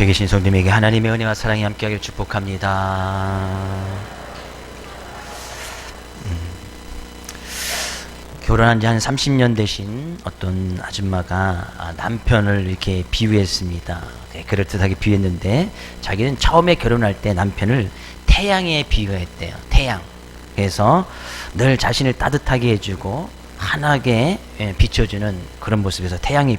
옆에 계신 성도님에게 하나님의 은혜와 사랑이 함께하길 축복합니다. 결혼한 지 한 30년 되신 어떤 아줌마가 남편을 이렇게 비유했습니다. 그럴듯하게 비유했는데 자기는 처음에 결혼할 때 남편을 태양에 비유했대요. 태양. 그래서 늘 자신을 따뜻하게 해주고 환하게 비춰주는 그런 모습에서 태양에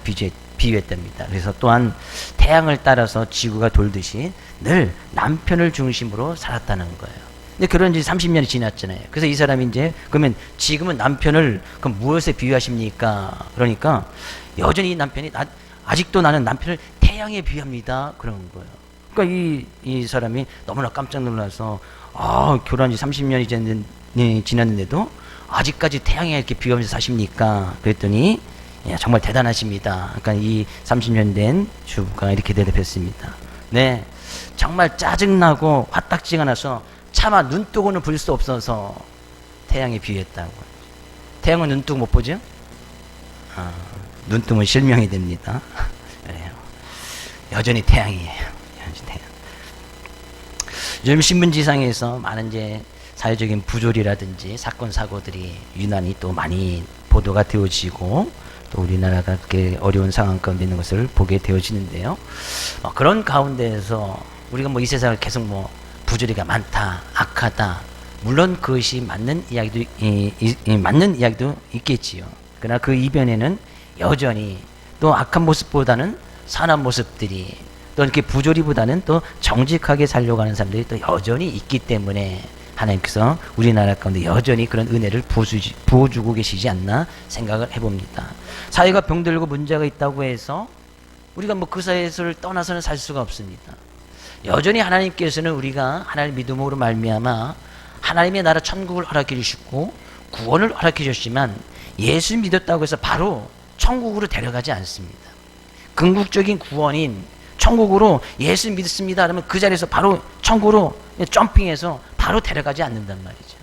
비유했답니다. 그래서 또한 태양을 따라서 지구가 돌듯이 늘 남편을 중심으로 살았다는 거예요. 근데 결혼 지 30년이 지났잖아요. 그래서 이 사람이 이제 그러면 지금은 남편을 그럼 무엇에 비유하십니까? 그러니까 여전히 이 남편이 아직도 나는 남편을 태양에 비유합니다. 그런 거예요. 그러니까 이 사람이 너무나 깜짝 놀라서 결혼한 지 30년이 지났는데도 아직까지 태양에 이렇게 비유하면서 사십니까? 그랬더니 정말 대단하십니다. 그러니까 이 30년 된 주부가 이렇게 대답했습니다. 네, 정말 짜증나고 화딱지가 나서 차마 눈뜨고는 볼 수 없어서 태양에 비유했다고. 태양은 눈뜨고 못 보죠? 눈 뜨면 실명이 됩니다. 그래요. 여전히 태양이에요. 여전히 태양. 요즘 신문지상에서 많은 이제 사회적인 부조리라든지 사건 사고들이 유난히 또 많이 보도가 되어지고 또 우리나라가 그렇게 어려운 상황 가운데 있는 것을 보게 되어지는데요. 그런 가운데에서 우리가 이 세상을 계속 부조리가 많다, 악하다. 물론 그것이 맞는 이야기도 있겠지요. 그러나 그 이변에는 여전히 또 악한 모습보다는 선한 모습들이 또 이렇게 부조리보다는 또 정직하게 살려고 하는 사람들이 또 여전히 있기 때문에 하나님께서 우리나라 가운데 여전히 그런 은혜를 부어주고 계시지 않나 생각을 해봅니다. 사회가 병들고 문제가 있다고 해서 우리가 그 사회에서 떠나서는 살 수가 없습니다. 여전히 하나님께서는 우리가 하나님 믿음으로 말미암아 하나님의 나라 천국을 허락해 주시고 구원을 허락해 주셨지만 예수 믿었다고 해서 바로 천국으로 데려가지 않습니다. 궁극적인 구원인 천국으로 예수 믿습니다 그러면 그 자리에서 바로 천국으로 점핑해서 바로 데려가지 않는단 말이죠.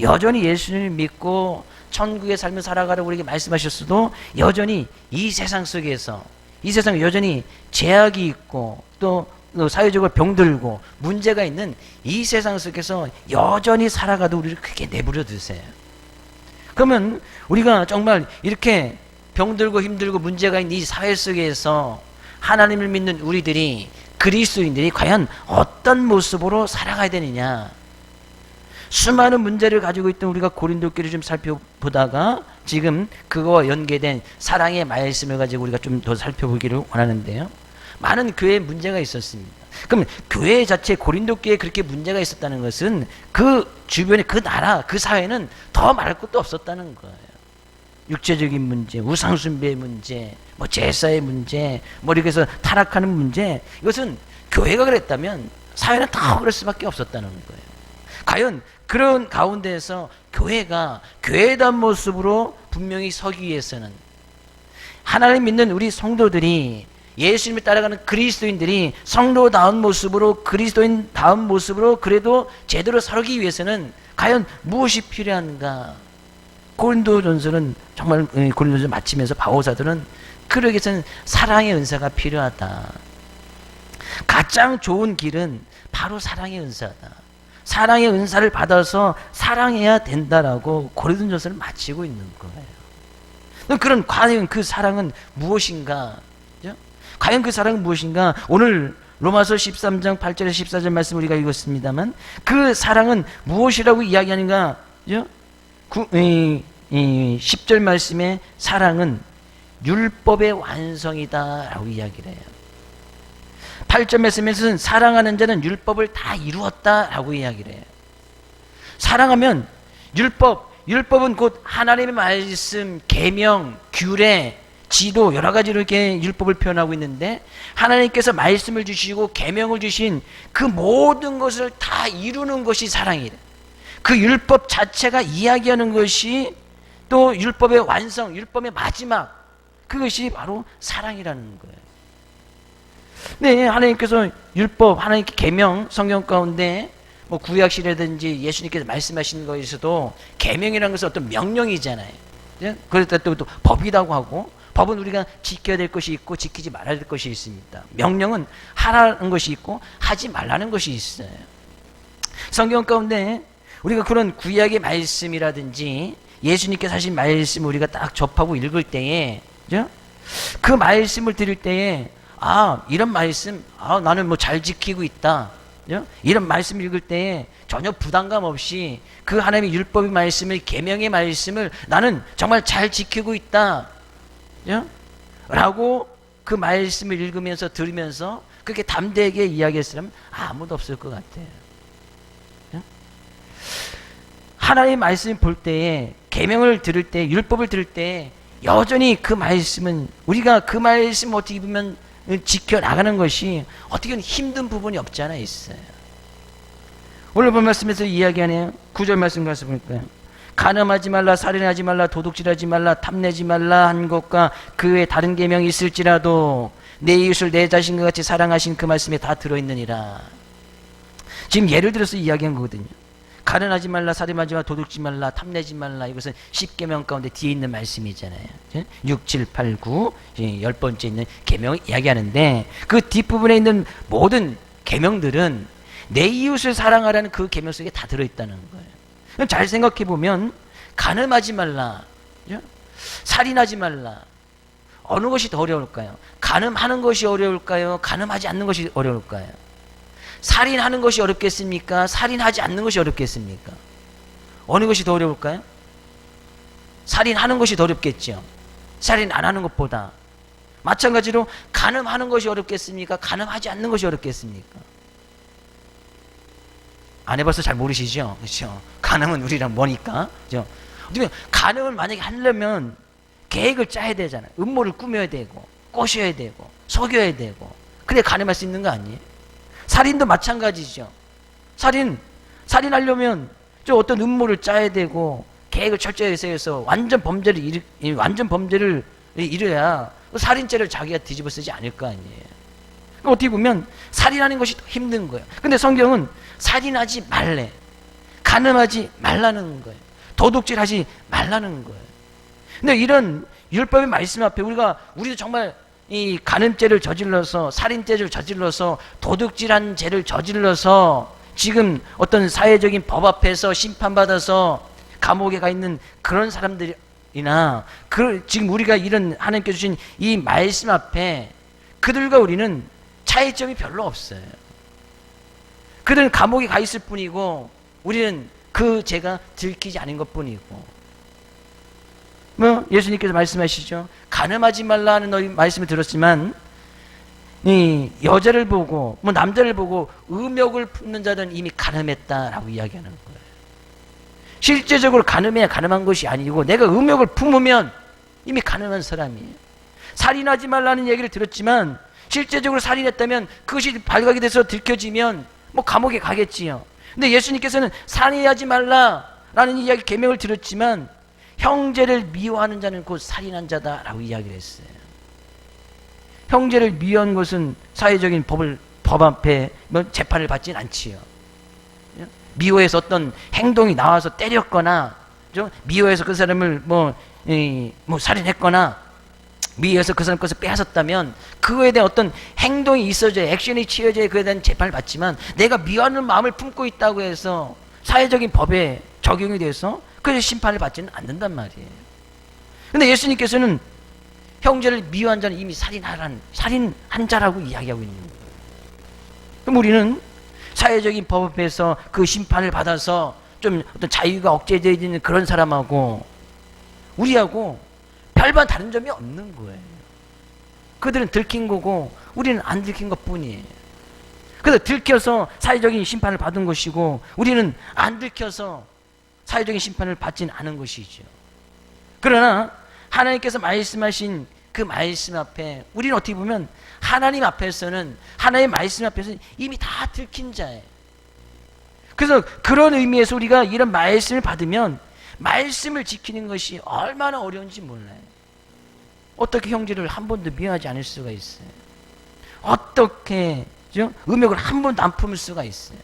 여전히 예수님을 믿고 천국의 삶을 살아가라고 우리에게 말씀하셨어도 여전히 이 세상 속에서 이 세상에 여전히 제약이 있고 또 사회적으로 병들고 문제가 있는 이 세상 속에서 여전히 살아가도 우리를 그렇게 내버려 두세요. 그러면 우리가 정말 이렇게 병들고 힘들고 문제가 있는 이 사회 속에서 하나님을 믿는 우리들이 그리스도인들이 과연 어떤 모습으로 살아가야 되느냐. 수많은 문제를 가지고 있던 우리가 고린도교를 좀 살펴보다가 지금 그거와 연계된 사랑의 말씀을 가지고 우리가 좀 더 살펴보기를 원하는데요. 많은 교회에 문제가 있었습니다. 그럼 교회 자체 고린도교에 그렇게 문제가 있었다는 것은 그 주변에 그 나라 그 사회는 더 말할 것도 없었다는 거예요. 육체적인 문제, 우상숭배의 문제, 제사의 문제, 이렇게 해서 타락하는 문제, 이것은 교회가 그랬다면 사회는 다 그럴 수밖에 없었다는 거예요. 과연 그런 가운데에서 교회가 교회다운 모습으로 분명히 서기 위해서는 하나님 믿는 우리 성도들이 예수님을 따라가는 그리스도인들이 성도다운 모습으로 그리스도인다운 모습으로 그래도 제대로 살기 위해서는 과연 무엇이 필요한가? 고린도전서는 정말 고린도전서 마치면서 바오사들은 그러기 위해서는 사랑의 은사가 필요하다. 가장 좋은 길은 바로 사랑의 은사다. 사랑의 은사를 받아서 사랑해야 된다라고 고린도전서를 마치고 있는 거예요. 그런 과연 그 사랑은 무엇인가? 과연 그 사랑은 무엇인가? 오늘 로마서 13장 8절에서 14절 말씀 우리가 읽었습니다만 그 사랑은 무엇이라고 이야기하는가? 10절 말씀에 사랑은 율법의 완성이다 라고 이야기를 해요. 8절 말씀에서는 사랑하는 자는 율법을 다 이루었다 라고 이야기를 해요. 사랑하면 율법은 곧 하나님의 말씀, 계명, 규례, 지도 여러 가지로 이렇게 율법을 표현하고 있는데 하나님께서 말씀을 주시고 계명을 주신 그 모든 것을 다 이루는 것이 사랑이래. 그 율법 자체가 이야기하는 것이 또 율법의 완성, 율법의 마지막 그것이 바로 사랑이라는 거예요. 네, 하나님께서 율법, 하나님께 계명 성경 가운데 구약시라든지 예수님께서 말씀하시는 것에서도 계명이라는 것은 어떤 명령이잖아요. 그랬다 또 법이라고 하고 법은 우리가 지켜야 될 것이 있고 지키지 말아야 될 것이 있습니다. 명령은 하라는 것이 있고 하지 말라는 것이 있어요. 성경 가운데 우리가 그런 구약의 말씀이라든지 예수님께서 하신 말씀을 우리가 딱 접하고 읽을 때에, 그죠? 그 말씀을 들을 때에, 이런 말씀, 나는 뭐 잘 지키고 있다, 그죠? 이런 말씀을 읽을 때에 전혀 부담감 없이 그 하나님의 율법의 말씀을, 계명의 말씀을 나는 정말 잘 지키고 있다, 그죠? 라고 그 말씀을 읽으면서 들으면서 그렇게 담대하게 이야기할 사람은 아무도 없을 것 같아요. 그죠? 하나님의 말씀을 볼 때에, 계명을 들을 때, 율법을 들을 때 여전히 그 말씀은, 우리가 그 말씀을 어떻게 보면 지켜나가는 것이 어떻게 보면 힘든 부분이 없지 않아 있어요. 오늘 본 말씀에서 이야기하네요. 9절 말씀 가서 볼까요? 간음하지 말라, 살인하지 말라, 도둑질하지 말라, 탐내지 말라 한 것과 그 외에 다른 계명이 있을지라도 내 이웃을 내 자신과 같이 사랑하신 그 말씀에 다 들어있느니라. 지금 예를 들어서 이야기한 거거든요. 간음하지 말라, 살인하지 말라, 도둑질 말라, 탐내지 말라. 이것은 10계명 가운데 뒤에 있는 말씀이잖아요. 6, 7, 8, 9 10번째 있는 계명을 이야기하는데, 그 뒷부분에 있는 모든 계명들은 내 이웃을 사랑하라는 그 계명 속에 다 들어있다는 거예요. 잘 생각해 보면 간음하지 말라, 살인하지 말라, 어느 것이 더 어려울까요? 간음하는 것이 어려울까요? 간음하지 않는 것이 어려울까요? 살인하는 것이 어렵겠습니까? 살인하지 않는 것이 어렵겠습니까? 어느 것이 더 어려울까요? 살인하는 것이 더 어렵겠죠. 살인 안 하는 것보다. 마찬가지로 간음하는 것이 어렵겠습니까? 간음하지 않는 것이 어렵겠습니까? 안 해봐서 잘 모르시죠? 그렇죠? 간음은 우리랑 뭐니까? 그렇죠? 간음을 만약에 하려면 계획을 짜야 되잖아요. 음모를 꾸며야 되고, 꼬셔야 되고, 속여야 되고, 그래 간음할 수 있는 거 아니에요? 살인도 마찬가지죠. 살인하려면 좀 어떤 음모를 짜야 되고, 계획을 철저히 세워서 완전 범죄를 이뤄야 살인죄를 자기가 뒤집어 쓰지 않을 거 아니에요. 어떻게 보면 살인하는 것이 더 힘든 거예요. 근데 성경은 살인하지 말래, 간음하지 말라는 거예요. 도둑질하지 말라는 거예요. 근데 이런 율법의 말씀 앞에 우리도 정말 이 간음죄를 저질러서, 살인죄를 저질러서, 도둑질한 죄를 저질러서 지금 어떤 사회적인 법 앞에서 심판받아서 감옥에 가 있는 그런 사람들이나, 지금 우리가 이런 하나님께서 주신 이 말씀 앞에 그들과 우리는 차이점이 별로 없어요. 그들은 감옥에 가 있을 뿐이고 우리는 그 죄가 들키지 않은 것 뿐이고, 예수님께서 말씀하시죠. 간음하지 말라는 말씀을 들었지만 이 여자를 보고 남자를 보고 음욕을 품는 자는 이미 간음했다라고 이야기하는 거예요. 실제적으로 간음해야 간음한 것이 아니고 내가 음욕을 품으면 이미 간음한 사람이에요. 살인하지 말라는 얘기를 들었지만 실제적으로 살인했다면 그것이 발각이 돼서 들켜지면 감옥에 가겠지요. 근데 예수님께서는 살인하지 말라라는 이야기, 계명을 들었지만 형제를 미워하는 자는 곧 살인한 자다라고 이야기를 했어요. 형제를 미워한 것은 사회적인 법 앞에 재판을 받지는 않지요. 미워해서 어떤 행동이 나와서 때렸거나, 미워해서 그 사람을 살인했거나, 미워해서 그 사람 것을 빼앗았다면 그거에 대한 어떤 행동이 있어져야, 액션이 취해져야 그에 대한 재판을 받지만, 내가 미워하는 마음을 품고 있다고 해서 사회적인 법에 적용이 돼서 그래서 심판을 받지는 않는단 말이에요. 근데 예수님께서는 형제를 미워한 자는 이미 살인한 자라고 이야기하고 있는 거예요. 그럼 우리는 사회적인 법 앞에서 그 심판을 받아서 좀 어떤 자유가 억제되어 있는 그런 사람하고 우리하고 별반 다른 점이 없는 거예요. 그들은 들킨 거고 우리는 안 들킨 것 뿐이에요. 그래서 들켜서 사회적인 심판을 받은 것이고 우리는 안 들켜서 사회적인 심판을 받지는 않은 것이죠. 그러나 하나님께서 말씀하신 그 말씀 앞에 우리는 어떻게 보면 하나님 앞에서는, 하나님의 말씀 앞에서는 이미 다 들킨 자예요. 그래서 그런 의미에서 우리가 이런 말씀을 받으면 말씀을 지키는 것이 얼마나 어려운지 몰라요. 어떻게 형제를 한 번도 미워하지 않을 수가 있어요? 어떻게 음욕을 한 번도 안 품을 수가 있어요?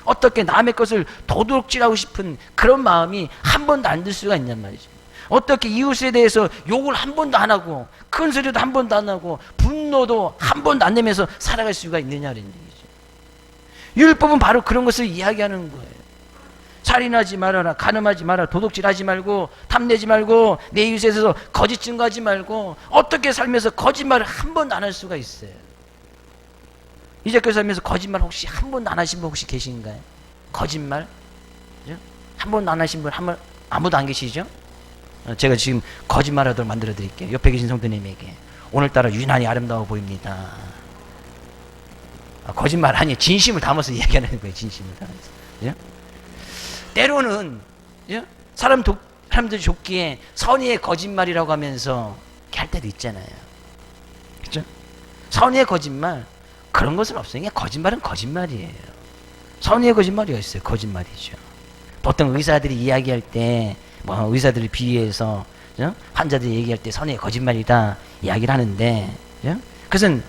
어떻게 남의 것을 도둑질하고 싶은 그런 마음이 한 번도 안 들 수가 있냔 말이죠. 어떻게 이웃에 대해서 욕을 한 번도 안 하고 큰 소리도 한 번도 안 하고 분노도 한 번도 안 내면서 살아갈 수가 있느냐는 얘기죠. 율법은 바로 그런 것을 이야기하는 거예요. 살인하지 말아라, 간음하지 마라, 도둑질하지 말고, 탐내지 말고, 내 이웃에 대해서 거짓 증거하지 말고, 어떻게 살면서 거짓말을 한 번도 안 할 수가 있어요. 이제껏 살면서 거짓말 혹시 한 번도 안 하신 분 혹시 계신가요? 거짓말? 한 번도 안 하신 분 아무도 안 계시죠? 제가 지금 거짓말하도록 만들어 드릴게요. 옆에 계신 성도님에게. 오늘따라 유난히 아름다워 보입니다. 거짓말 아니에요. 진심을 담아서 이야기하는 거예요. 진심을 담아서. 때로는 사람들이 좋기에 선의의 거짓말이라고 하면서 이렇게 할 때도 있잖아요. 그렇죠? 선의의 거짓말 그런 것은 없어요. 그냥 거짓말은 거짓말이에요. 선의의 거짓말이 어딨어요? 거짓말이죠. 보통 의사들이 이야기할 때 뭐 의사들을 비유해서 환자들이 얘기할 때 선의의 거짓말이다 이야기를 하는데 그것은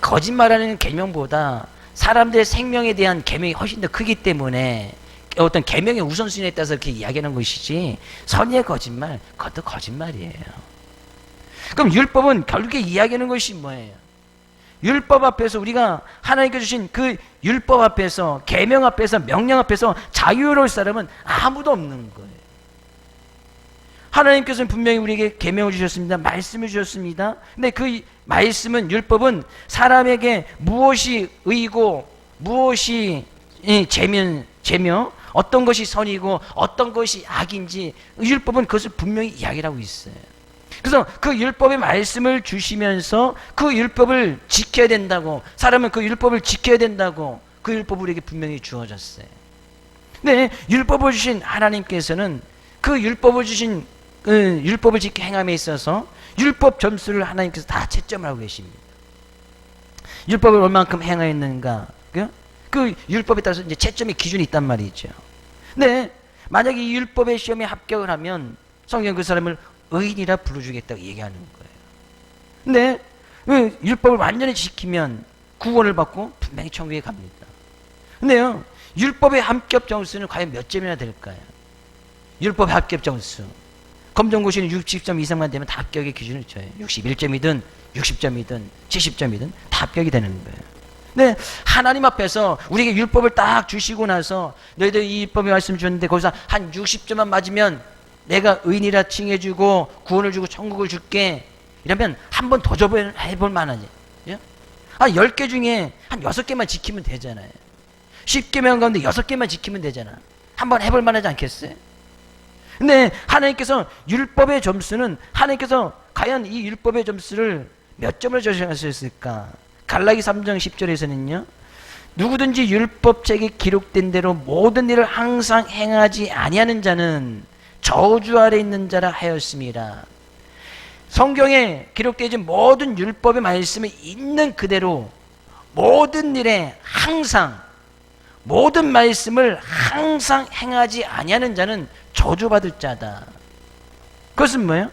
거짓말하는 계명보다 사람들의 생명에 대한 계명이 훨씬 더 크기 때문에 어떤 계명의 우선순위에 따라서 이렇게 이야기하는 것이지 선의의 거짓말 그것도 거짓말이에요. 그럼 율법은 결국에 이야기하는 것이 뭐예요? 율법 앞에서 우리가 하나님께 주신 그 율법 앞에서 계명 앞에서 명령 앞에서 자유로울 사람은 아무도 없는 거예요. 하나님께서는 분명히 우리에게 계명을 주셨습니다. 말씀을 주셨습니다. 근데 그 말씀은 율법은 사람에게 무엇이 의고 무엇이 재며 어떤 것이 선이고 어떤 것이 악인지 율법은 그것을 분명히 이야기를 하고 있어요. 그래서 그 율법의 말씀을 주시면서 그 율법을 지켜야 된다고 사람은 그 율법을 지켜야 된다고 그 율법을 우리에게 분명히 주어졌어요. 근데 율법을 주신 하나님께서는 그 율법을 주신 율법을 지켜 행함에 있어서 율법 점수를 하나님께서 다 채점을 하고 계십니다. 율법을 얼만큼 행하였는가 그 율법에 따라서 이제 채점의 기준이 있단 말이죠. 근데 만약에 이 율법의 시험에 합격을 하면 성경 그 사람을 의인이라 불러주겠다고 얘기하는 거예요. 근데 율법을 완전히 지키면 구원을 받고 분명히 천국에 갑니다. 근데요 율법의 합격 점수는 과연 몇 점이나 될까요? 율법의 합격 점수 검정고시는 60점 이상만 되면 다 합격의 기준을 쳐요. 61점이든 60점이든 70점이든 다 합격이 되는 거예요. 네, 하나님 앞에서 우리에게 율법을 딱 주시고 나서 너희들 이 율법의 말씀 주셨는데 거기서 한 60점만 맞으면 내가 의인이라 칭해주고 구원을 주고 천국을 줄게 이러면 한 번 더 해볼 만하지. 한 10개 중에 한 6개만 지키면 되잖아요. 10개명 가운데 6개만 지키면 되잖아. 한번 해볼 만하지 않겠어요? 근데 하나님께서 율법의 점수는 하나님께서 과연 이 율법의 점수를 몇 점을 적용하셨을까? 갈라기 3장 10절에서는요. 누구든지 율법책에 기록된 대로 모든 일을 항상 행하지 아니하는 자는 저주 아래 있는 자라 하였습니다. 성경에 기록되어진 모든 율법의 말씀이 있는 그대로 모든 일에 항상 모든 말씀을 항상 행하지 아니하는 자는 저주받을 자다. 그것은 뭐예요?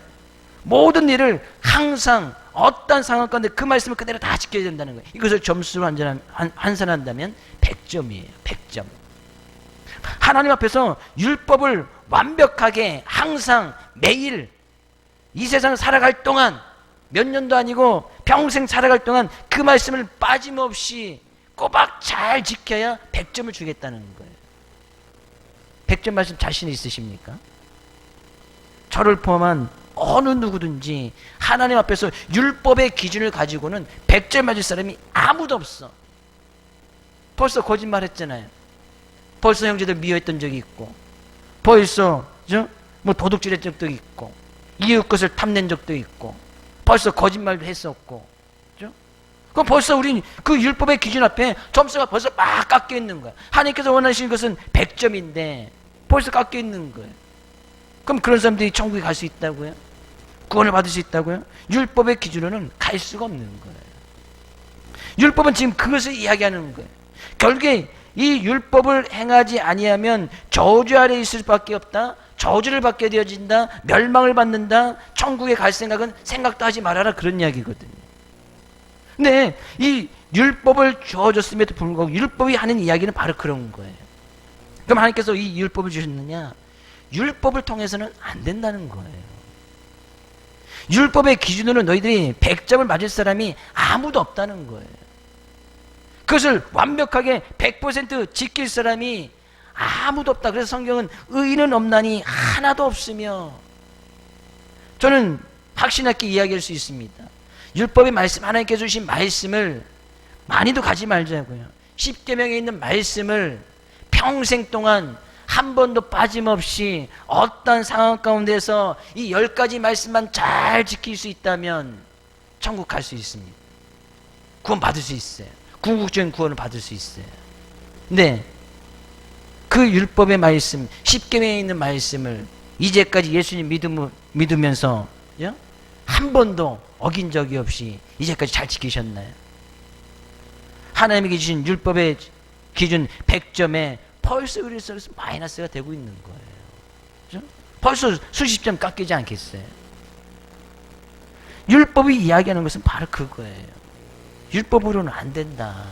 모든 일을 항상 어떤 상황 가운데 그 말씀을 그대로 다 지켜야 된다는 거예요. 이것을 점수로 환산한다면 100점이에요. 100점. 하나님 앞에서 율법을 완벽하게 항상 매일 이 세상을 살아갈 동안 몇 년도 아니고 평생 살아갈 동안 그 말씀을 빠짐없이 꼬박 잘 지켜야 100점을 주겠다는 거예요. 100점 말씀 자신 있으십니까? 저를 포함한 어느 누구든지 하나님 앞에서 율법의 기준을 가지고는 100점 맞을 사람이 아무도 없어. 벌써 거짓말했잖아요. 벌써 형제들 미워했던 적이 있고 벌써 뭐 도둑질했던 적도 있고 이웃 것을 탐낸 적도 있고 벌써 거짓말도 했었고 그럼 벌써 우린 그 율법의 기준 앞에 점수가 벌써 막 깎여 있는 거야. 하나님께서 원하시는 것은 100점인데 벌써 깎여 있는 거예요. 그럼 그런 사람들이 천국에 갈 수 있다고요? 구원을 받을 수 있다고요? 율법의 기준으로는 갈 수가 없는 거예요. 율법은 지금 그것을 이야기하는 거예요. 결국에 이 율법을 행하지 아니하면 저주 아래 있을 수밖에 없다. 저주를 받게 되어진다. 멸망을 받는다. 천국에 갈 생각은 생각도 하지 말아라. 그런 이야기거든요. 근데 이 율법을 주어졌음에도 불구하고 율법이 하는 이야기는 바로 그런 거예요. 그럼 하나님께서 이 율법을 주셨느냐? 율법을 통해서는 안 된다는 거예요. 율법의 기준으로 너희들이 100점을 맞을 사람이 아무도 없다는 거예요. 그것을 완벽하게 100% 지킬 사람이 아무도 없다. 그래서 성경은 의인은 없나니 하나도 없으며, 저는 확신하게 이야기할 수 있습니다. 율법의 말씀, 하나님께서 주신 말씀을 많이도 가지 말자고요. 십계명에 있는 말씀을 평생 동안 한 번도 빠짐없이 어떤 상황 가운데서 이 10가지 말씀만 잘 지킬 수 있다면 천국 갈 수 있습니다. 구원 받을 수 있어요. 궁극적인 구원을 받을 수 있어요. 근데 그 율법의 말씀, 십계명에 있는 말씀을 이제까지 예수님 믿으면서 한 번도 어긴 적이 없이 이제까지 잘 지키셨나요? 하나님이 주신 율법의 기준 100점에 벌써 그래서 마이너스가 되고 있는 거예요. 그렇죠? 벌써 수십 점 깎이지 않겠어요? 율법이 이야기하는 것은 바로 그거예요. 율법으로는 안 된다.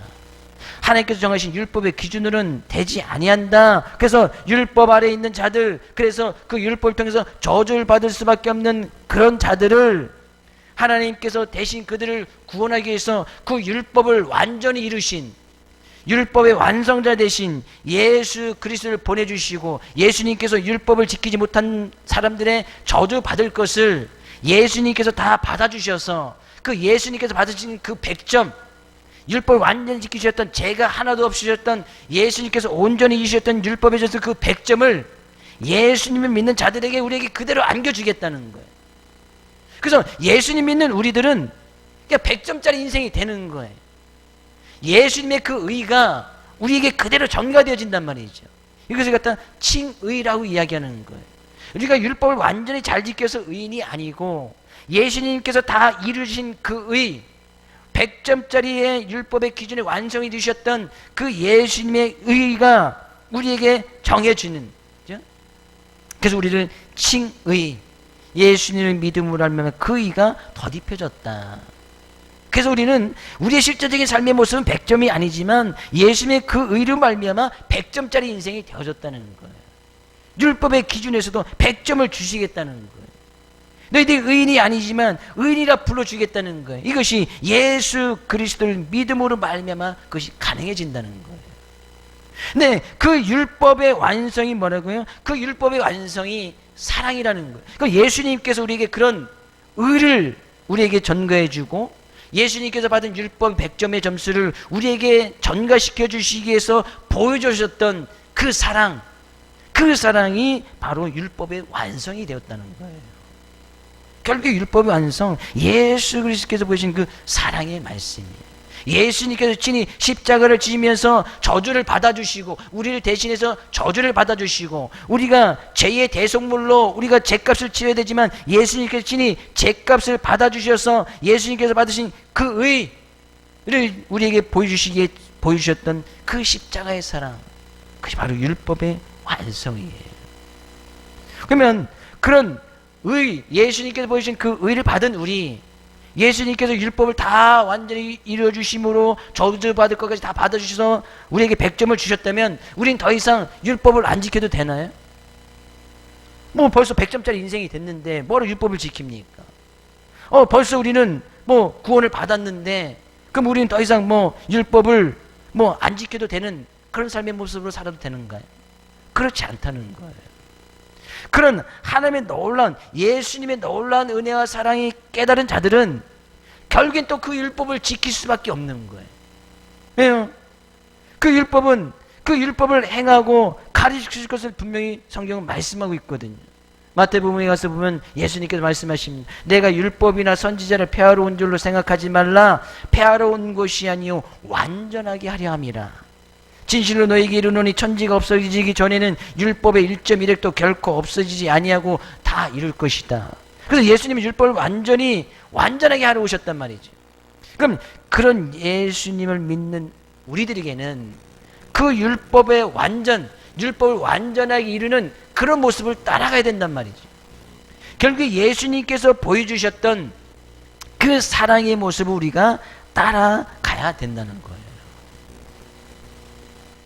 하나님께서 정하신 율법의 기준으로는 되지 아니한다. 그래서 율법 아래에 있는 자들, 그래서 그 율법을 통해서 저주를 받을 수밖에 없는 그런 자들을 하나님께서 대신 그들을 구원하기 위해서 그 율법을 완전히 이루신 율법의 완성자 대신 예수 그리스도를 보내주시고, 예수님께서 율법을 지키지 못한 사람들의 저주 받을 것을 예수님께서 다 받아주셔서, 그 예수님께서 받으신 그 100점, 율법을 완전히 지키셨던, 죄가 하나도 없으셨던 예수님께서 온전히 이루셨던 율법에 있어서 그 100점을 예수님을 믿는 자들에게 우리에게 그대로 안겨주겠다는 거예요. 그래서 예수님 믿는 우리들은 100점짜리 인생이 되는 거예요. 예수님의 그 의가 우리에게 그대로 전가되어진단 말이죠. 이것을 갖다 칭의라고 이야기하는 거예요. 우리가 율법을 완전히 잘 지켜서 의인이 아니고 예수님께서 다 이루신 그 의, 100점짜리의 율법의 기준에 완성이 되셨던 그 예수님의 의가 우리에게 정해주는, 그죠? 그래서 우리를 칭의, 예수님을 믿음으로 알면 그 의가 덧입혀졌다. 그래서 우리는 우리의 실제적인 삶의 모습은 100점이 아니지만 예수님의 그 의로 말미암아 100점짜리 인생이 되어졌다는 거예요. 율법의 기준에서도 100점을 주시겠다는 거예요. 너희들이 의인이 아니지만 의인이라 불러주겠다는 거예요. 이것이 예수 그리스도를 믿음으로 말미암아 그것이 가능해진다는 거예요. 네, 그 율법의 완성이 뭐라고요? 그 율법의 완성이 사랑이라는 거예요. 그 예수님께서 우리에게 그런 의를 우리에게 전가해주고, 예수님께서 받은 율법 100점의 점수를 우리에게 전가시켜 주시기 위해서 보여주셨던 그 사랑, 그 사랑이 바로 율법의 완성이 되었다는 거예요. 결국 율법의 완성, 예수 그리스도께서 보여주신 그 사랑의 말씀이에요. 예수님께서 친히 십자가를 지면서 저주를 받아주시고, 우리를 대신해서 저주를 받아주시고, 우리가 죄의 대속물로 우리가 죄값을 치러야 되지만 예수님께서 친히 죄값을 받아주셔서 예수님께서 받으신 그 의를 우리에게 보여주셨던 그 십자가의 사랑, 그것이 바로 율법의 완성이에요. 그러면 그런 의, 예수님께서 보여주신 그 의를 받은 우리, 예수님께서 율법을 다 완전히 이루어주심으로 저주받을 것까지 다 받아주셔서 우리에게 100점을 주셨다면 우린 더 이상 율법을 안 지켜도 되나요? 뭐 벌써 100점짜리 인생이 됐는데 뭐로 율법을 지킵니까? 벌써 우리는 뭐 구원을 받았는데 그럼 우리는 더 이상 뭐 율법을 뭐 안 지켜도 되는 그런 삶의 모습으로 살아도 되는가요? 그렇지 않다는 거예요. 그런 하나님의 놀라운, 예수님의 놀라운 은혜와 사랑이 깨달은 자들은 결국엔 또 그 율법을 지킬 수밖에 없는 거예요. 왜요? 그 율법을 행하고 가르치실 것을 분명히 성경은 말씀하고 있거든요. 마태복음에 가서 보면 예수님께서 말씀하십니다. 내가 율법이나 선지자를 폐하러 온 줄로 생각하지 말라. 폐하러 온 것이 아니요 완전하게 하려 함이라. 진실로 너에게 이르노니 천지가 없어지기 전에는 율법의 1.1획도 결코 없어지지 아니하고 다 이룰 것이다. 그래서 예수님이 율법을 완전하게 하러 오셨단 말이죠. 그럼 그런 예수님을 믿는 우리들에게는 그 율법을 완전하게 이루는 그런 모습을 따라가야 된단 말이죠. 결국 예수님께서 보여주셨던 그 사랑의 모습을 우리가 따라가야 된다는 거예요.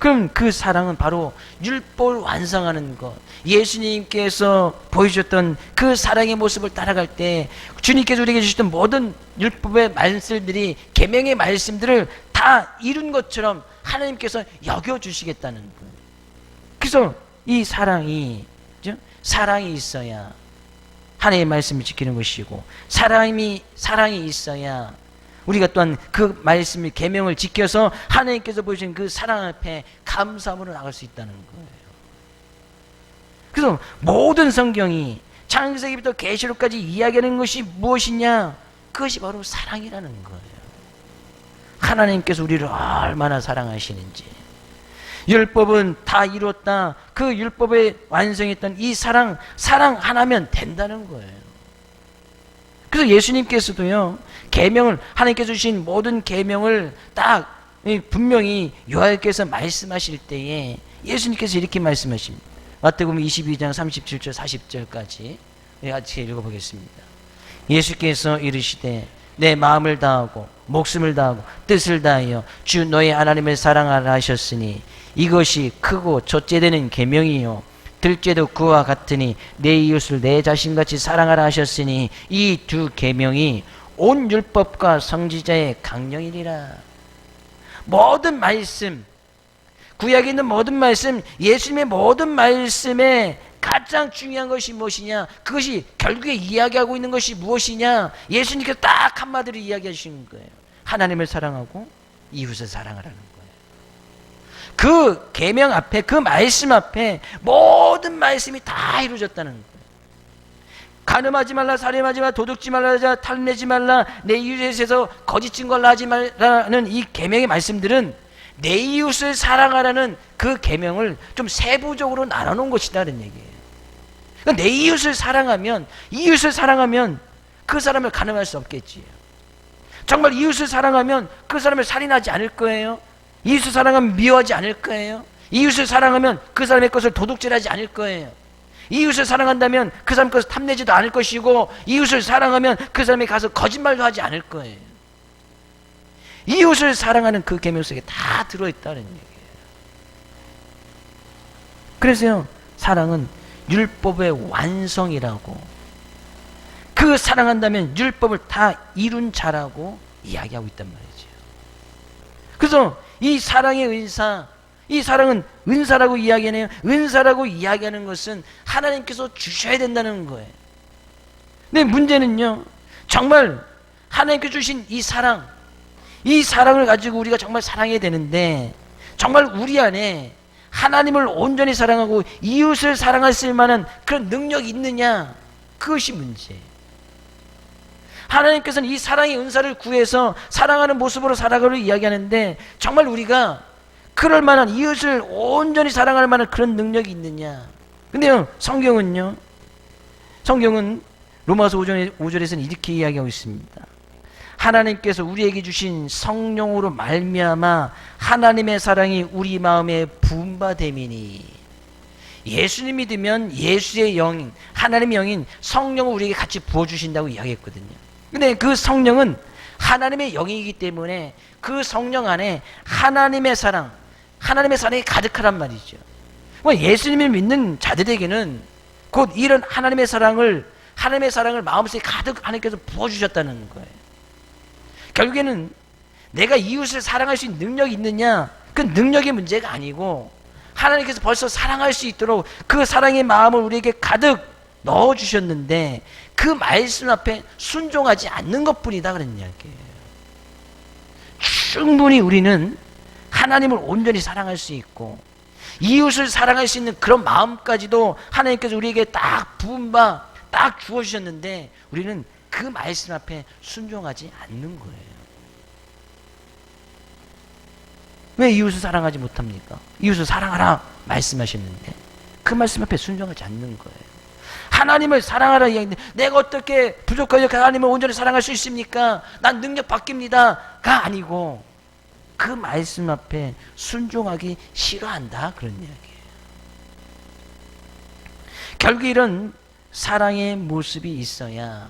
그럼 그 사랑은 바로 율법을 완성하는 것, 예수님께서 보여주셨던 그 사랑의 모습을 따라갈 때 주님께서 우리에게 주셨던 모든 율법의 말씀들이, 계명의 말씀들을 다 이룬 것처럼 하나님께서 여겨주시겠다는 거예요. 그래서 이 사랑이 있어야 하나님의 말씀을 지키는 것이고, 사랑이 있어야 우리가 또한 그 말씀을, 계명을 지켜서 하나님께서 보여주신 그 사랑 앞에 감사함으로 나갈 수 있다는 거예요. 그래서 모든 성경이 창세기부터 계시록까지 이야기하는 것이 무엇이냐? 그것이 바로 사랑이라는 거예요. 하나님께서 우리를 얼마나 사랑하시는지, 율법은 다 이뤘다, 그 율법에 완성했던 이 사랑 하나면 된다는 거예요. 그래서 예수님께서도요, 계명을, 하나님께서 주신 모든 계명을 딱 분명히 요한께서 말씀하실 때에 예수님께서 이렇게 말씀하십니다. 마태복음 22장 37절 40절까지 같이 읽어보겠습니다. 예수께서 이르시되 내 마음을 다하고 목숨을 다하고 뜻을 다하여 주 너의 하나님을 사랑하라 하셨으니 이것이 크고 첫째 되는 계명이요 둘째도 그와 같으니 내 이웃을 내 자신같이 사랑하라 하셨으니 이 두 계명이 온 율법과 성지자의 강령이니라. 모든 말씀, 구약에 있는 모든 말씀, 예수님의 모든 말씀에 가장 중요한 것이 무엇이냐? 그것이 결국에 이야기하고 있는 것이 무엇이냐? 예수님께서 딱 한마디로 이야기하시는 거예요. 하나님을 사랑하고 이웃을 사랑하라는 거예요. 그 계명 앞에, 그 말씀 앞에 모든 말씀이 다 이루어졌다는 거예요. 간음하지 말라, 살인하지 말라, 도둑지 말라, 탈내지 말라, 내 이웃에 대해서 거짓 증거를 하지 말라는 이 계명의 말씀들은 내 이웃을 사랑하라는 그 계명을 좀 세부적으로 나눠놓은 것이다는 얘기예요. 그러니까 내 이웃을 사랑하면 그 사람을 간음할 수 없겠지요. 정말 이웃을 사랑하면 그 사람을 살인하지 않을 거예요. 이웃을 사랑하면 미워하지 않을 거예요. 이웃을 사랑하면 그 사람의 것을 도둑질하지 않을 거예요. 이웃을 사랑한다면 그 사람 것을 탐내지도 않을 것이고, 이웃을 사랑하면 그 사람이 가서 거짓말도 하지 않을 거예요. 이웃을 사랑하는 그 계명 속에 다 들어있다는 얘기예요. 그래서요, 사랑은 율법의 완성이라고, 그 사랑한다면 율법을 다 이룬 자라고 이야기하고 있단 말이죠. 그래서 이 사랑의 은사, 이 사랑은 은사라고 이야기하네요. 은사라고 이야기하는 것은 하나님께서 주셔야 된다는 거예요. 근데 문제는요, 정말 하나님께서 주신 이 사랑을 가지고 우리가 정말 사랑해야 되는데, 정말 우리 안에 하나님을 온전히 사랑하고 이웃을 사랑할 수 만한 그런 능력이 있느냐? 그것이 문제예요. 하나님께서는 이 사랑의 은사를 구해서 사랑하는 모습으로 살아가려 이야기하는데, 정말 우리가 그럴 만한, 이웃을 온전히 사랑할 만한 그런 능력이 있느냐? 근데요, 성경은 로마서 5절에서는 이렇게 이야기하고 있습니다. 하나님께서 우리에게 주신 성령으로 말미암아 하나님의 사랑이 우리 마음에 부음받음이니, 예수님 믿으면 예수의 영인, 하나님의 영인 성령을 우리에게 같이 부어주신다고 이야기했거든요. 근데 그 성령은 하나님의 영이기 때문에 그 성령 안에 하나님의 사랑이 가득하란 말이죠. 예수님을 믿는 자들에게는 곧 이런 하나님의 사랑을 마음속에 가득 하나님께서 부어주셨다는 거예요. 결국에는 내가 이웃을 사랑할 수 있는 능력이 있느냐, 그 능력의 문제가 아니고 하나님께서 벌써 사랑할 수 있도록 그 사랑의 마음을 우리에게 가득 넣어주셨는데 그 말씀 앞에 순종하지 않는 것뿐이다, 그런 이야기예요. 충분히 우리는 하나님을 온전히 사랑할 수 있고 이웃을 사랑할 수 있는 그런 마음까지도 하나님께서 우리에게 딱 부음바 딱 주어주셨는데 우리는 그 말씀 앞에 순종하지 않는 거예요. 왜 이웃을 사랑하지 못합니까? 이웃을 사랑하라 말씀하셨는데 그 말씀 앞에 순종하지 않는 거예요. 하나님을 사랑하라 이야기인데 내가 어떻게 부족하여 하나님을 온전히 사랑할 수 있습니까? 난 능력 바뀝니다가 아니고 그 말씀 앞에 순종하기 싫어한다, 그런 이야기예요. 결국 이런 사랑의 모습이 있어야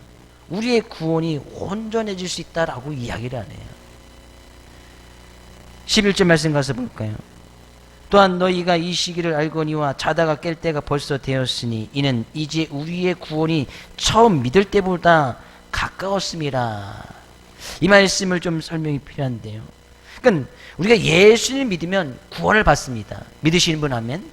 우리의 구원이 온전해질 수 있다라고 이야기를 하네요. 11절 말씀 가서 볼까요? 또한 너희가 이 시기를 알거니와 자다가 깰 때가 벌써 되었으니 이는 이제 우리의 구원이 처음 믿을 때보다 가까웠음이라. 이 말씀을 좀 설명이 필요한데요. 그러니까 우리가 예수님을 믿으면 구원을 받습니다. 믿으시는 분 하면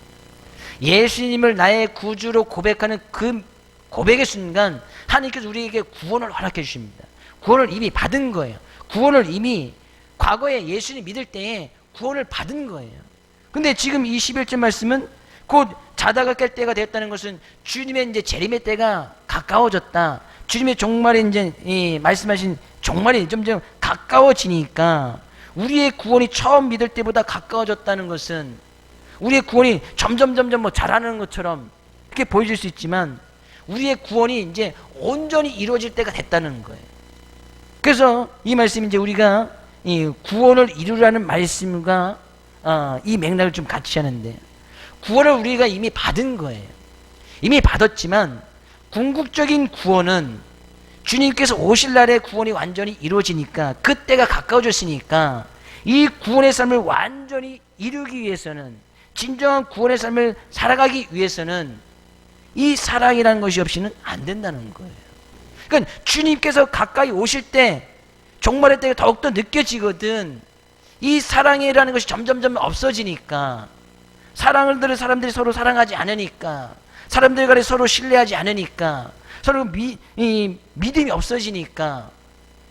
예수님을 나의 구주로 고백하는 그 고백의 순간 하나님께서 우리에게 구원을 허락해 주십니다. 구원을 이미 받은 거예요. 구원을 이미 과거에 예수님 믿을 때에 구원을 받은 거예요. 근데 지금 이 11절 말씀은 곧 자다가 깰 때가 되었다는 것은 주님의 이제 재림의 때가 가까워졌다. 주님의 종말이 이제 말씀하신 종말이 점점 가까워지니까 우리의 구원이 처음 믿을 때보다 가까워졌다는 것은 우리의 구원이 점점 뭐 잘하는 것처럼 그렇게 보여질 수 있지만 우리의 구원이 이제 온전히 이루어질 때가 됐다는 거예요. 그래서 이 말씀이 이제 우리가 이 구원을 이루라는 말씀과 이 맥락을 좀 같이 하는데 구원을 우리가 이미 받은 거예요. 이미 받았지만 궁극적인 구원은 주님께서 오실 날에 구원이 완전히 이루어지니까 그때가 가까워졌으니까 이 구원의 삶을 완전히 이루기 위해서는 진정한 구원의 삶을 살아가기 위해서는 이 사랑이라는 것이 없이는 안 된다는 거예요. 그러니까 주님께서 가까이 오실 때 종말의 때가 더욱더 느껴지거든. 이 사랑이라는 것이 점점 없어지니까 사람들이 서로 사랑하지 않으니까 사람들 간에 서로 신뢰하지 않으니까 서로 믿음이 없어지니까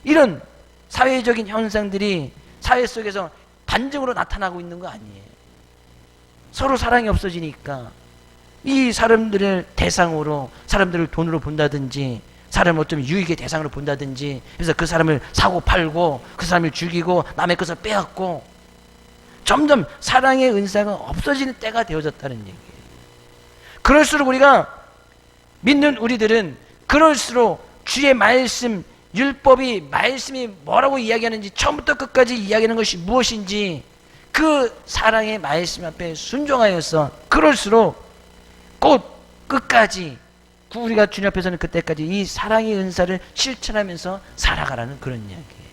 이런 사회적인 현상들이 사회 속에서 단적으로 나타나고 있는 거 아니에요. 서로 사랑이 없어지니까 이 사람들을 대상으로 사람들을 돈으로 본다든지 사람을 어쩌면 유익의 대상으로 본다든지 그래서 그 사람을 사고 팔고 그 사람을 죽이고 남의 것을 빼앗고 점점 사랑의 은사가 없어지는 때가 되어졌다는 얘기예요. 그럴수록 우리가 믿는 우리들은 그럴수록 주의 말씀, 율법이 말씀이 뭐라고 이야기하는지 처음부터 끝까지 이야기하는 것이 무엇인지 그 사랑의 말씀 앞에 순종하여서 그럴수록 곧 끝까지 우리가 주님 앞에서는 그때까지 이 사랑의 은사를 실천하면서 살아가라는 그런 이야기예요.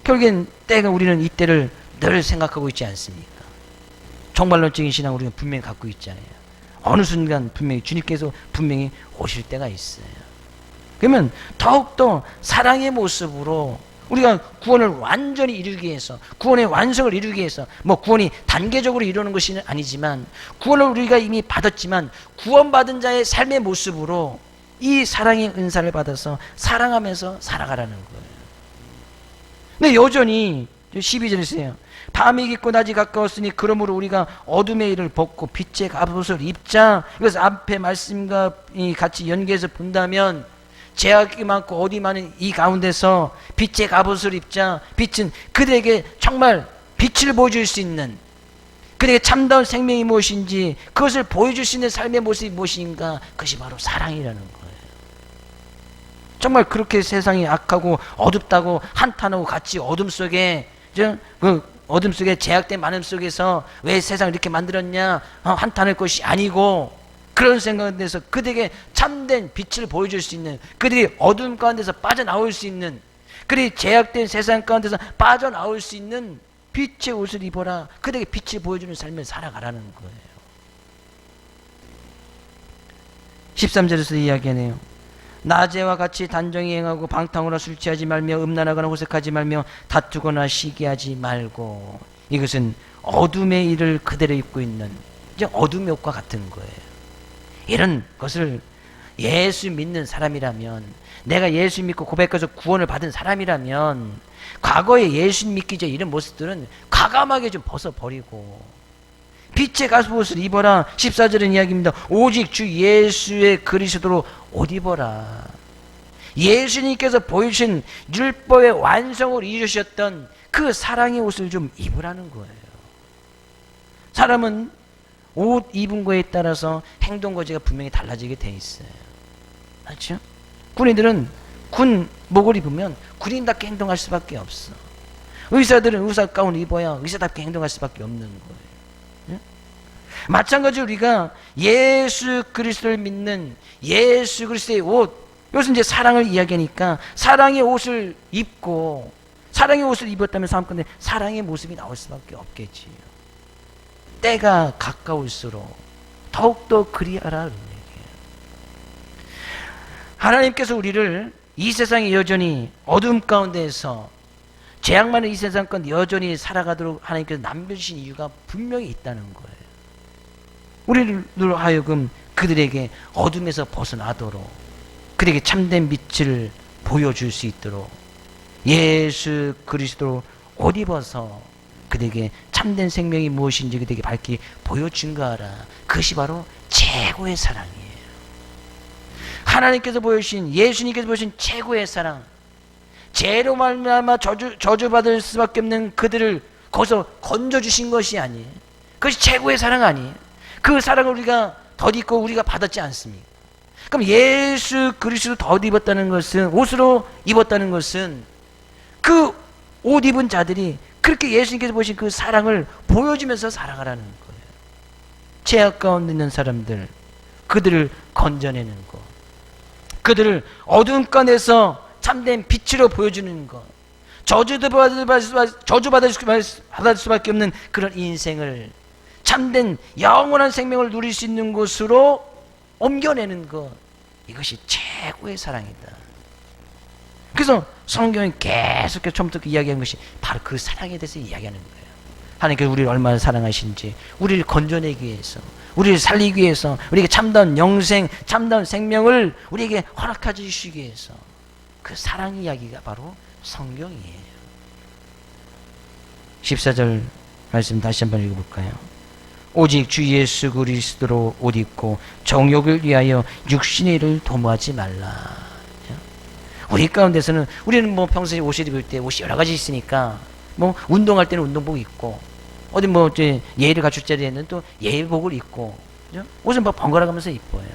결국엔 때가 우리는 이 때를 늘 생각하고 있지 않습니까? 종말론적인 신앙 우리는 분명히 갖고 있잖아요. 어느 순간 분명히 주님께서 분명히 오실 때가 있어요. 그러면 더욱더 사랑의 모습으로 우리가 구원을 완전히 이루기 위해서 구원의 완성을 이루기 위해서 뭐 구원이 단계적으로 이루는 것이 아니지만 구원을 우리가 이미 받았지만 구원받은 자의 삶의 모습으로 이 사랑의 은사를 받아서 사랑하면서 살아가라는 거예요. 근데 여전히 12절에서요. 밤이 깊고 낮이 가까웠으니 그러므로 우리가 어둠의 일을 벗고 빛의 갑옷을 입자. 그래서 앞에 말씀과 같이 연계해서 본다면 제약이 많고 어디 많은 이 가운데서 빛의 갑옷을 입자. 빛은 그들에게 정말 빛을 보여줄 수 있는 그들에게 참다운 생명이 무엇인지 그것을 보여줄 수 있는 삶의 모습이 무엇인가 그것이 바로 사랑이라는 거예요. 정말 그렇게 세상이 악하고 어둡다고 한탄하고 같이 어둠 속에 그 어둠 속에 제약된 마음 속에서 왜 세상을 이렇게 만들었냐 한탄할 것이 아니고 그런 생각에서 그들에게 참된 빛을 보여줄 수 있는 그들이 어둠 가운데서 빠져나올 수 있는 그들이 제약된 세상 가운데서 빠져나올 수 있는 빛의 옷을 입어라. 그들에게 빛을 보여주는 삶을 살아가라는 거예요. 13절에서 이야기하네요. 낮에와 같이 단정히 행하고 방탕으로 술 취하지 말며 음란하거나 호색하지 말며 다투거나 시기하지 말고. 이것은 어둠의 일을 그대로 입고 있는 이제 어둠의 옷과 같은 거예요. 이런 것을 예수 믿는 사람이라면 내가 예수 믿고 고백해서 구원을 받은 사람이라면 과거에 예수 믿기 전에 이런 모습들은 과감하게 좀 벗어버리고 빛의 갑옷을 입어라. 14절은 이야기입니다. 오직 주 예수의 그리스도로 옷 입어라. 예수님께서 보여주신 율법의 완성을 이루셨던 그 사랑의 옷을 좀 입으라는 거예요. 사람은 옷 입은 거에 따라서 행동 거지가 분명히 달라지게 돼 있어요. 맞죠? 군인들은 군복을 입으면 군인답게 행동할 수밖에 없어. 의사들은 의사 가운을 입어야 의사답게 행동할 수밖에 없는 거예요. 마찬가지로 우리가 예수 그리스도를 믿는 예수 그리스도의 옷, 이것은 이제 사랑을 이야기하니까 사랑의 옷을 입고 사랑의 옷을 입었다면 사람건데 사랑의 모습이 나올 수밖에 없겠지요. 때가 가까울수록 더욱더 그리하라. 하나님께서 우리를 이 세상에 여전히 어둠 가운데에서 죄악 많은 이 세상 가운데 여전히 살아가도록 하나님께서 남겨주신 이유가 분명히 있다는 거예요. 우리를 하여금 그들에게 어둠에서 벗어나도록, 그들에게 참된 빛을 보여줄 수 있도록 예수 그리스도로 옷 입어서 그들에게 참된 생명이 무엇인지 그들에게 밝히 보여준 거라. 그것이 바로 최고의 사랑이에요. 하나님께서 보여주신, 예수님께서 보여주신 최고의 사랑, 죄로 말미암아 저주받을 수밖에 없는 그들을 거기서 건져주신 것이 아니에요. 그것이 최고의 사랑 아니에요. 그 사랑을 우리가 덧입고 우리가 받았지 않습니까? 그럼 예수 그리스도 덧입었다는 것은, 옷으로 입었다는 것은 그 옷 입은 자들이 그렇게 예수님께서 보신 그 사랑을 보여주면서 살아가라는 거예요. 죄악 가운데 있는 사람들, 그들을 건져내는 것, 그들을 어두운 가운데서 참된 빛으로 보여주는 것, 저주받을 수밖에 없는 그런 인생을 참된 영원한 생명을 누릴 수 있는 곳으로 옮겨내는 것, 이것이 최고의 사랑이다. 그래서 성경이 계속해서 처음부터 이야기하는 것이 바로 그 사랑에 대해서 이야기하는 거예요. 하나님께서 우리를 얼마나 사랑하신지, 우리를 건져내기 위해서, 우리를 살리기 위해서, 우리에게 참다운 영생, 참다운 생명을 우리에게 허락해 주시기 위해서, 그 사랑 이야기가 바로 성경이에요. 14절 말씀 다시 한번 읽어볼까요? 오직 주 예수 그리스도로 옷 입고 정욕을 위하여 육신의 일을 도모하지 말라. 우리 가운데서는, 우리는 뭐 평소에 옷을 입을 때 옷이 여러 가지 있으니까, 뭐 운동할 때는 운동복 입고, 어디 뭐 이제 예의를 갖출 자리에는 또 예의복을 입고, 그죠? 옷은 뭐 번갈아 가면서 입어요.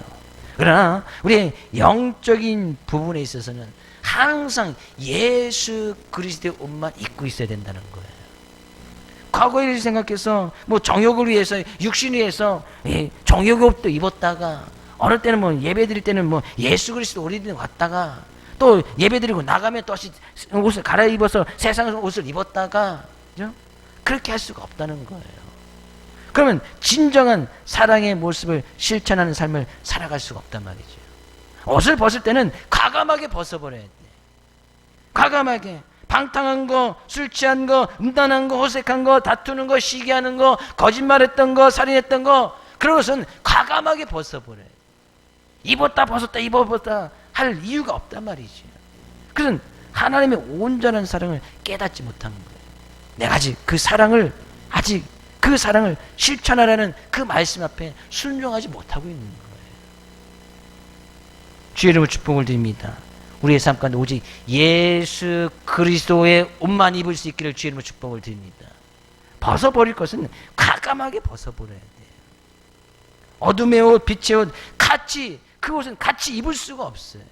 그러나 우리 영적인 부분에 있어서는 항상 예수 그리스도의 옷만 입고 있어야 된다는 거예요. 과거를 생각해서 뭐 정욕을 위해서, 육신을 위해서 정욕의 옷도 입었다가, 어느 때는 뭐 예배 드릴 때는 뭐 예수 그리스도 옷 입고 왔다가, 또 예배 드리고 나가면 또 옷을 갈아입어서 세상 옷을 입었다가, 그죠? 그렇게 할 수가 없다는 거예요. 그러면 진정한 사랑의 모습을 실천하는 삶을 살아갈 수가 없단 말이죠. 옷을 벗을 때는 과감하게 벗어버려야 돼. 과감하게. 방탕한 거, 술 취한 거, 음란한 거, 호색한 거, 다투는 거, 시기하는 거, 거짓말했던 거, 살인했던 거, 그런 것은 과감하게 벗어버려야 돼. 입었다 벗었다 입어봤다 할 이유가 없단 말이지. 그래서 하나님의 온전한 사랑을 깨닫지 못한 거예요. 내가 아직 그 사랑을 실천하라는 그 말씀 앞에 순종하지 못하고 있는 거예요. 주의 이름으로 축복을 드립니다. 우리의 삶 가운데 오직 예수 그리스도의 옷만 입을 수 있기를 주의 이름으로 축복을 드립니다. 벗어버릴 것은 과감하게 벗어버려야 돼요. 어둠의 옷, 빛의 옷, 그것은 같이 입을 수가 없어요.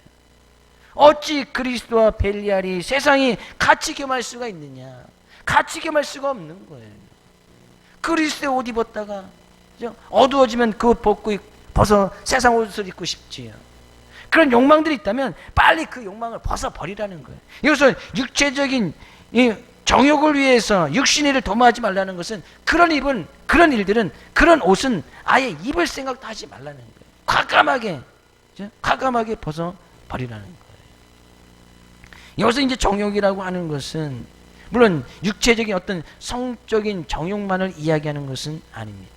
어찌 그리스도와 벨리알이 세상이 같이 겸할 수가 있느냐? 같이 겸할 수가 없는 거예요. 그리스도의 옷 입었다가 어두워지면 그 옷 벗어 세상 옷을 입고 싶지요. 그런 욕망들이 있다면 빨리 그 욕망을 벗어버리라는 거예요. 여기서 육체적인 정욕을 위해서 육신의 일을 도모하지 말라는 것은 그런 일들은, 그런 옷은 아예 입을 생각도 하지 말라는 거예요. 과감하게 벗어버리라는 거예요. 여기서 이제 정욕이라고 하는 것은 물론 육체적인 어떤 성적인 정욕만을 이야기하는 것은 아닙니다.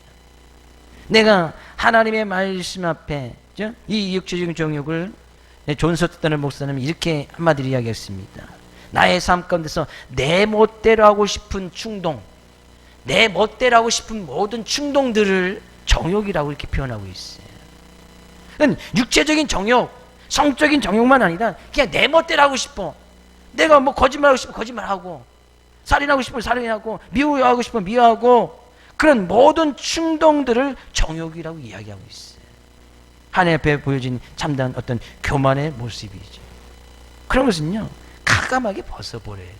내가 하나님의 말씀 앞에 이 육체적인 정욕을 존 스토트라는 목사님이 이렇게 한마디로 이야기했습니다. 나의 삶 가운데서 내 멋대로 하고 싶은 충동, 내 멋대로 하고 싶은 모든 충동들을 정욕이라고 이렇게 표현하고 있어요. 그러니까 육체적인 정욕, 성적인 정욕만 아니라 그냥 내 멋대로 하고 싶어. 내가 뭐 거짓말하고 싶으면 거짓말하고, 살인하고 싶으면 살인하고, 미워하고 싶으면 미워하고, 그런 모든 충동들을 정욕이라고 이야기하고 있어요. 하나님 앞에 보여진 참다운 어떤 교만의 모습이죠. 그런 것은요, 과감하게 벗어버려야 돼요.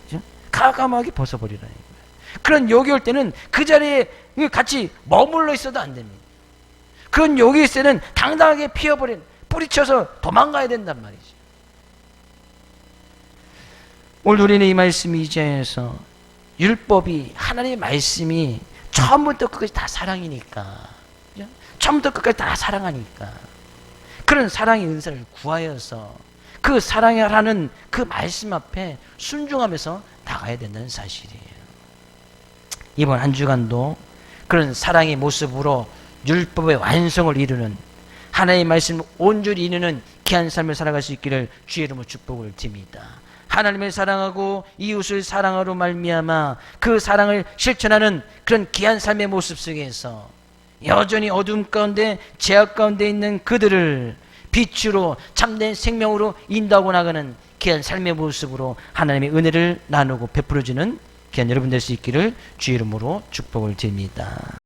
그죠? 과감하게 벗어버리라는 거예요. 그런 욕이 올 때는 그 자리에 같이 머물러 있어도 안 됩니다. 그런 욕이 있을 때는 당당하게 뿌리쳐서 도망가야 된단 말이죠. 오늘 우리는 이 말씀이 이제에서 율법이 하나님의 말씀이 처음부터 끝까지 다 사랑이니까, 그죠? 처음부터 끝까지 다 사랑하니까 그런 사랑의 은사를 구하여서 그 사랑이라는 그 말씀 앞에 순종하면서 나가야 된다는 사실이에요. 이번 한 주간도 그런 사랑의 모습으로 율법의 완성을 이루는, 하나님의 말씀을 온전히 이루는 귀한 삶을 살아갈 수 있기를 주의 이름으로 축복을 드립니다. 하나님을 사랑하고 이웃을 사랑하로 말미암아 그 사랑을 실천하는 그런 귀한 삶의 모습 속에서 여전히 어둠 가운데 죄악 가운데 있는 그들을 빛으로 참된 생명으로 인도하고 나가는 귀한 삶의 모습으로 하나님의 은혜를 나누고 베풀어주는 귀한 여러분 될 수 있기를 주의 이름으로 축복을 드립니다.